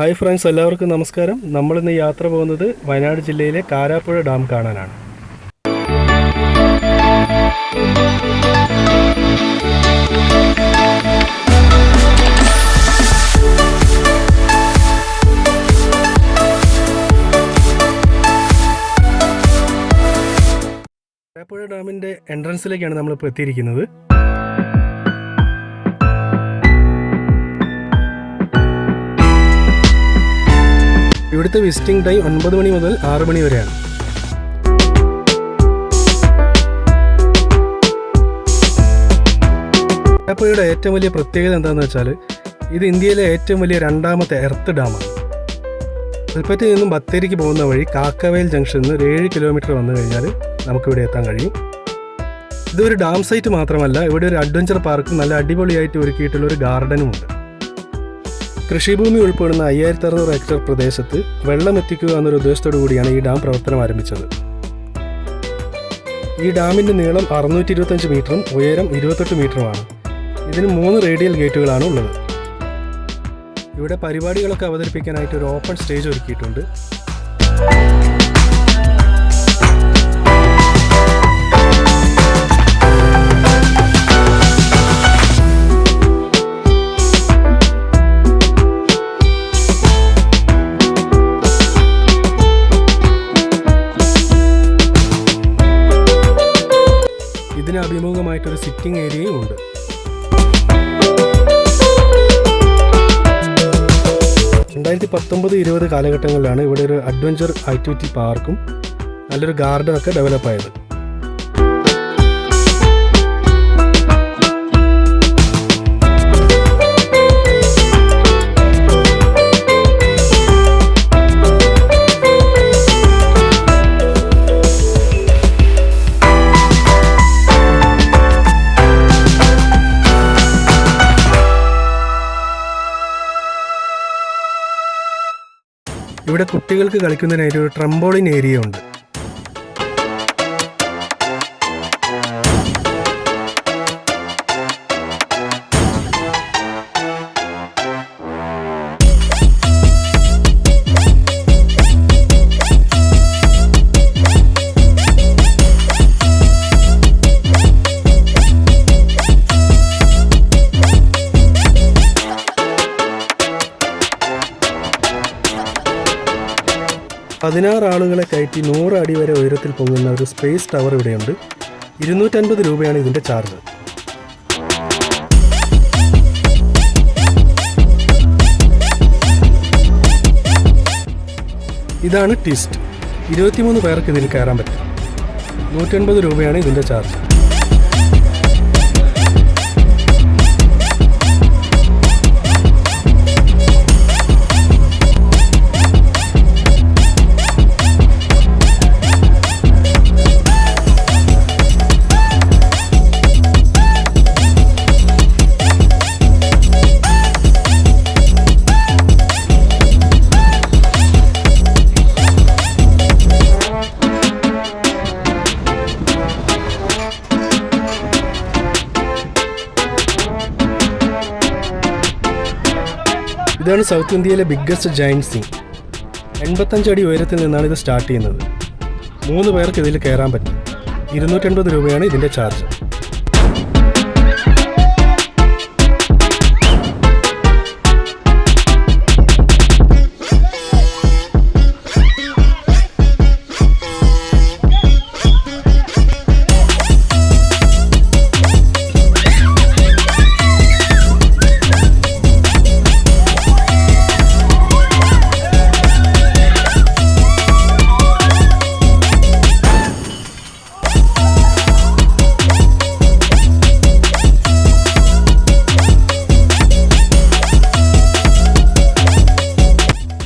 Hi friends, എല്ലാവർക്കും നമസ്കാരം. നമ്മളിന്ന് യാത്ര പോകുന്നത് വയനാട് ജില്ലയിലെ കാരാപ്പുഴ ഡാം കാണാനാണ്. കാരാപ്പുഴ ഡാമിൻ്റെ എൻട്രൻസിലേക്കാണ് നമ്മളിപ്പോൾ എത്തിയിരിക്കുന്നത്. ഇവിടുത്തെ വിസിറ്റിംഗ് ടൈം 9 മണി മുതൽ 6 മണി വരെയാണ്. കാരാപ്പുഴയുടെ ഏറ്റവും വലിയ പ്രത്യേകത എന്താണെന്ന് വെച്ചാൽ ഇത് ഇന്ത്യയിലെ ഏറ്റവും വലിയ രണ്ടാമത്തെ എർത്ത് ഡാമാണ്. കൽപ്പറ്റയിൽ നിന്നും ബത്തേരിക്ക് പോകുന്ന വഴി കാക്കവയൽ ജംഗ്ഷനിൽ നിന്ന് 7 കിലോമീറ്റർ വന്നു കഴിഞ്ഞാൽ നമുക്കിവിടെ എത്താൻ കഴിയും. ഇതൊരു ഡാം സൈറ്റ് മാത്രമല്ല, ഇവിടെ ഒരു അഡ്വഞ്ചർ പാർക്കും നല്ല അടിപൊളിയായിട്ട് ഒരുക്കിയിട്ടുള്ള ഒരു ഗാർഡനുമുണ്ട്. കൃഷിഭൂമി ഉൾപ്പെടുന്ന 5600 ഹെക്ടർ പ്രദേശത്ത് വെള്ളം എത്തിക്കുക എന്നൊരു ഉദ്ദേശത്തോടു കൂടിയാണ് ഈ ഡാം പ്രവർത്തനം ആരംഭിച്ചത്. ഈ ഡാമിൻ്റെ നീളം 625 മീറ്ററും ഉയരം 28 മീറ്ററുമാണ്. ഇതിന് 3 റേഡിയൽ ഗേറ്റുകളാണ് ഉള്ളത്. ഇവിടെ പരിപാടികളൊക്കെ അവതരിപ്പിക്കാനായിട്ട് ഒരു ഓപ്പൺ സ്റ്റേജ് ഒരുക്കിയിട്ടുണ്ട്. ഇതിന് അഭിമുഖമായിട്ടൊരു സിറ്റിംഗ് ഏരിയയും ഉണ്ട്. രണ്ടായിരത്തി 19-20 കാലഘട്ടങ്ങളിലാണ് ഇവിടെ ഒരു അഡ്വഞ്ചർ ആക്ടിവിറ്റി പാർക്കും നല്ലൊരു ഗാർഡനൊക്കെ ഡെവലപ്പായത്. ഇവിടെ കുട്ടികൾക്ക് കളിക്കുന്നതിനായിട്ട് ഒരു ട്രംബോളിൻ ഏരിയ ഉണ്ട്. പതിനാറ് ആളുകളെ കയറ്റി 100 അടി വരെ ഉയരത്തിൽ പൊങ്ങുന്ന ഒരു സ്പേസ് ടവർ ഇവിടെയുണ്ട്. 250 രൂപയാണ് ഇതിൻ്റെ ചാർജ്. ഇതാണ് ട്വിസ്റ്റ്. 23 പേർക്ക് ഇതിൽ കയറാൻ പറ്റും. 180 രൂപയാണ് ഇതിൻ്റെ ചാർജ്. ഇതാണ് സൗത്ത് ഇന്ത്യയിലെ ബിഗ്ഗസ്റ്റ് ജയന്റ് സിങ്ക്. 85 അടി ഉയരത്തിൽ നിന്നാണ് ഇത് സ്റ്റാർട്ട് ചെയ്യുന്നത്. 3 പേർക്ക് ഇതിൽ കയറാൻ പറ്റും. 280 രൂപയാണ് ഇതിൻ്റെ ചാർജ്.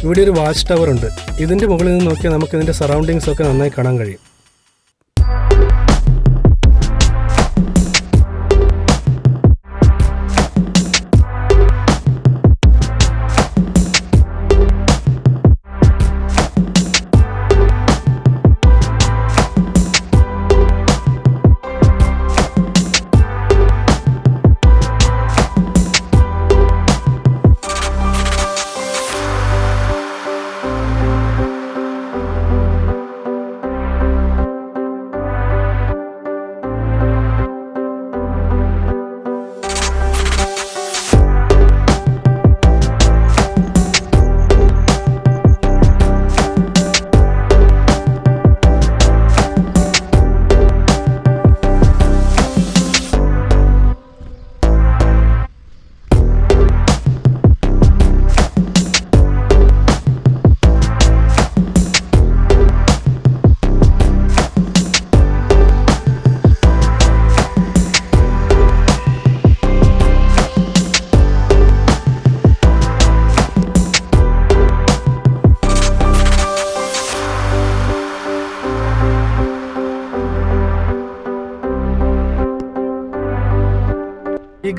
ഇവിടെ ഒരു വാച്ച് ടവർ ഉണ്ട്. ഇതിൻ്റെ മുകളിൽ നിന്ന് നോക്കിയാൽ നമുക്ക് ഇതിൻ്റെ സറൗണ്ടിങ്സ് ഒക്കെ നന്നായി കാണാൻ കഴിയും.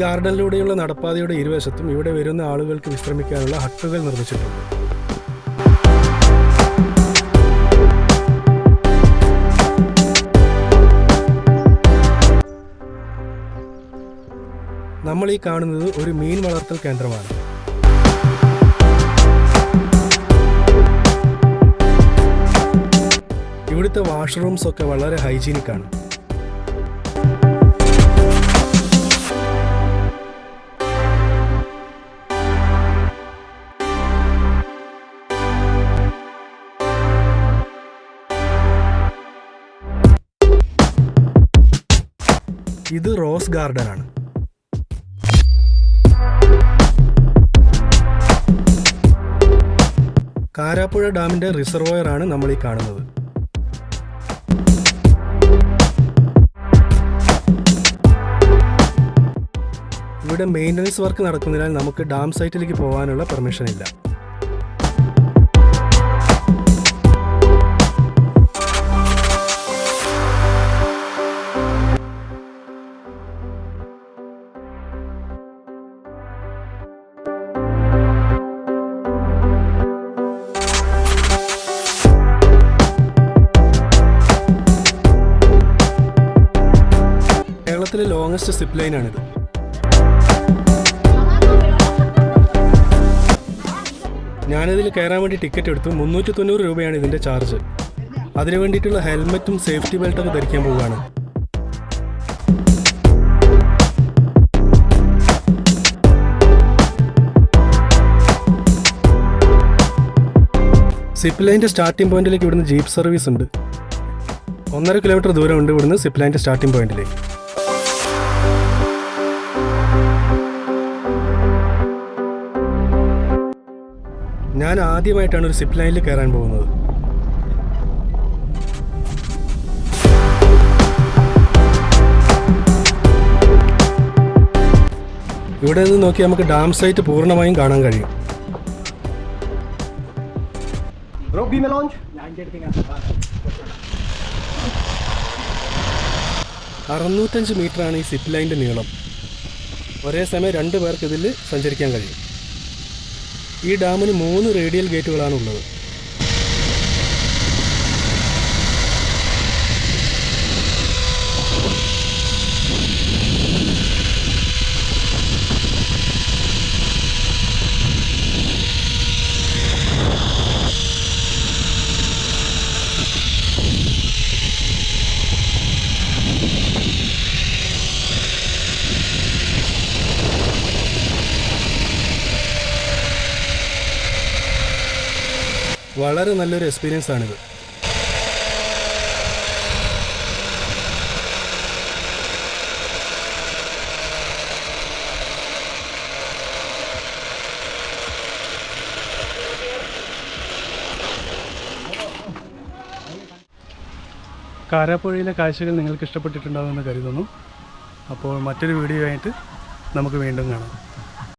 ഗാർഡനിലൂടെയുള്ള നടപ്പാതയുടെ ഇരുവശത്തും ഇവിടെ വരുന്ന ആളുകൾക്ക് വിശ്രമിക്കാനുള്ള ഹട്ടുകൾ നിർമ്മിച്ചിട്ടുണ്ട്. നമ്മൾ ഈ കാണുന്നത് ഒരു മീൻ വളർത്തൽ കേന്ദ്രമാണ്. ഇവിടുത്തെ വാഷ്റൂംസ് ഒക്കെ വളരെ ഹൈജീനിക് ആണ്. ഇത് റോസ് ഗാർഡൻ ആണ്. കാരാപ്പുഴ ഡാമിന്റെ റിസർവോയർ ആണ് നമ്മൾ ഈ കാണുന്നത്. ഇവിടെ മെയിൻ്റനൻസ് വർക്ക് നടക്കുന്നതിനാൽ നമുക്ക് ഡാം സൈറ്റിലേക്ക് പോകാനുള്ള പെർമിഷൻ ഇല്ല. കേരളത്തിലെ ലോങ്ങസ്റ്റ് സിപ്പ് ലൈനാണിത്. ഞാനിതിൽ കയറാൻ വേണ്ടി ടിക്കറ്റ് എടുത്തു. 390 രൂപയാണ് ഇതിൻ്റെ ചാർജ്. അതിനു വേണ്ടിയിട്ടുള്ള ഹെൽമെറ്റും സേഫ്റ്റി ബെൽറ്റൊക്കെ ധരിക്കാൻ പോവുകയാണ്. സിപ്പ് ലൈൻ്റെ സ്റ്റാർട്ടിംഗ് പോയിന്റിലേക്ക് ഇവിടുന്ന് ജീപ്പ് സർവീസ് ഉണ്ട്. 1.5 കിലോമീറ്റർ ദൂരമുണ്ട് ഇവിടുന്ന് സിപ്പ് ലൈൻ്റെ സ്റ്റാർട്ടിംഗ് പോയിന്റിലേക്ക്. ഞാൻ ആദ്യമായിട്ടാണ് ഒരു സിപ്പ് ലൈനിൽ കയറാൻ പോകുന്നത്. ഇവിടെ നിന്ന് നോക്കി നമുക്ക് ഡാം സൈറ്റ് പൂർണ്ണമായും കാണാൻ കഴിയും. 605 മീറ്ററാണ് ഈ സിപ്പ് ലൈൻ്റെ നീളം. ഒരേ സമയം 2 പേർക്ക് ഇതിൽ സഞ്ചരിക്കാൻ കഴിയും. ഈ ഡാമിന് 3 റേഡിയൽ ഗേറ്റുകളാണ് ഉള്ളത്. വളരെ നല്ലൊരു എക്സ്പീരിയൻസ് ആണിത്. കാരാപ്പുഴയിലെ കാഴ്ചകൾ നിങ്ങൾക്ക് ഇഷ്ടപ്പെട്ടിട്ടുണ്ടാകുമെന്ന് കരുതുന്നു. അപ്പോൾ മറ്റൊരു വീഡിയോ ആയിട്ട് നമുക്ക് വീണ്ടും കാണാം.